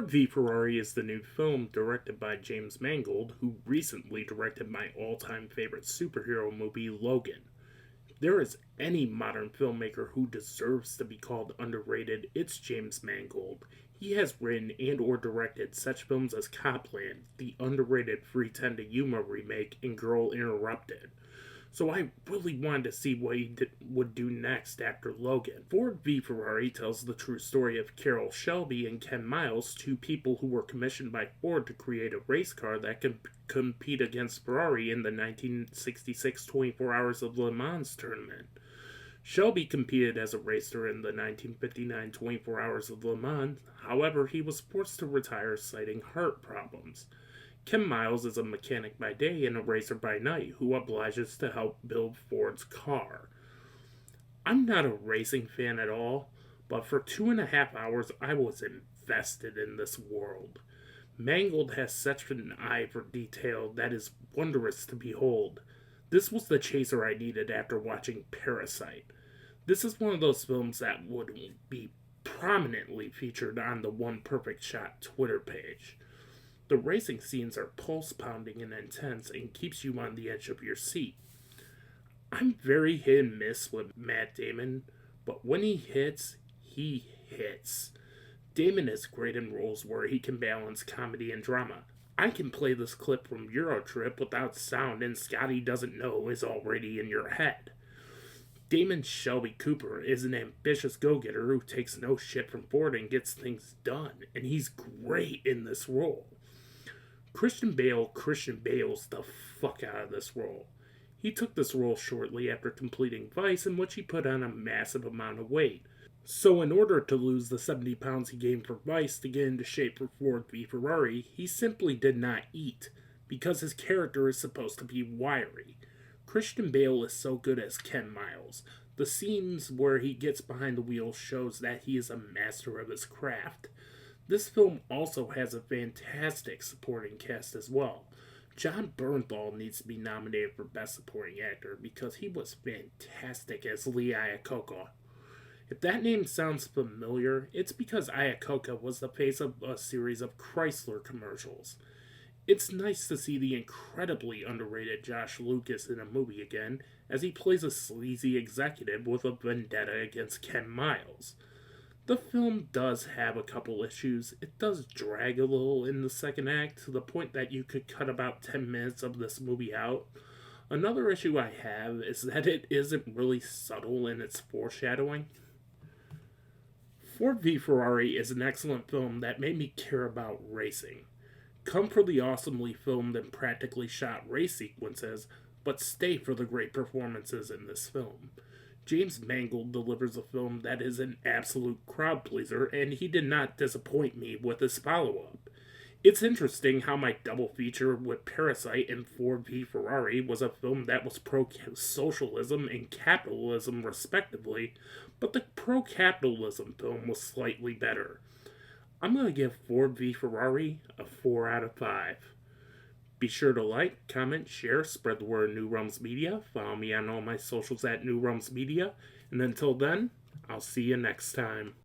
Ford v Ferrari is the new film directed by James Mangold, who recently directed my all-time favorite superhero movie, Logan. If there is any modern filmmaker who deserves to be called underrated, it's James Mangold. He has written and or directed such films as Copland, the underrated Free Ten to Yuma remake, and Girl Interrupted. So I really wanted to see what he would do next after Logan. Ford v Ferrari tells the true story of Carroll Shelby and Ken Miles, two people who were commissioned by Ford to create a race car that can compete against Ferrari in the 1966 24 Hours of Le Mans tournament. Shelby competed as a racer in the 1959 24 Hours of Le Mans, however, he was forced to retire citing heart problems. Kim Miles is a mechanic by day and a racer by night who obliges to help build Ford's car. I'm not a racing fan at all, but for 2.5 hours I was invested in this world. Mangold has such an eye for detail that is wondrous to behold. This was the chaser I needed after watching Parasite. This is one of those films that would be prominently featured on the One Perfect Shot Twitter page. The racing scenes are pulse-pounding and intense and keeps you on the edge of your seat. I'm very hit and miss with Matt Damon, but when he hits, he hits. Damon is great in roles where he can balance comedy and drama. I can play this clip from Eurotrip without sound and Scotty Doesn't Know is already in your head. Damon's Shelby Cooper is an ambitious go-getter who takes no shit from Ford and gets things done, and he's great in this role. Christian Bale's the fuck out of this role. He took this role shortly after completing Vice, in which he put on a massive amount of weight. So in order to lose the 70 pounds he gained for Vice to get into shape for Ford v Ferrari, he simply did not eat, because his character is supposed to be wiry. Christian Bale is so good as Ken Miles. The scenes where he gets behind the wheel shows that he is a master of his craft. This film also has a fantastic supporting cast as well. John Bernthal needs to be nominated for Best Supporting Actor because he was fantastic as Lee Iacocca. If that name sounds familiar, it's because Iacocca was the face of a series of Chrysler commercials. It's nice to see the incredibly underrated Josh Lucas in a movie again, as he plays a sleazy executive with a vendetta against Ken Miles. The film does have a couple issues. It does drag a little in the second act to the point that you could cut about 10 minutes of this movie out. Another issue I have is that it isn't really subtle in its foreshadowing. Ford v Ferrari is an excellent film that made me care about racing. Come for the awesomely filmed and practically shot race sequences, but stay for the great performances in this film. James Mangold delivers a film that is an absolute crowd pleaser, and he did not disappoint me with his follow-up. It's interesting how my double feature with Parasite and Ford v Ferrari was a film that was pro-socialism and capitalism respectively, but the pro-capitalism film was slightly better. I'm going to give Ford v Ferrari a 4 out of 5. Be sure to like, comment, share, spread the word New Realms Media. Follow me on all my socials at New Realms Media. And until then, I'll see you next time.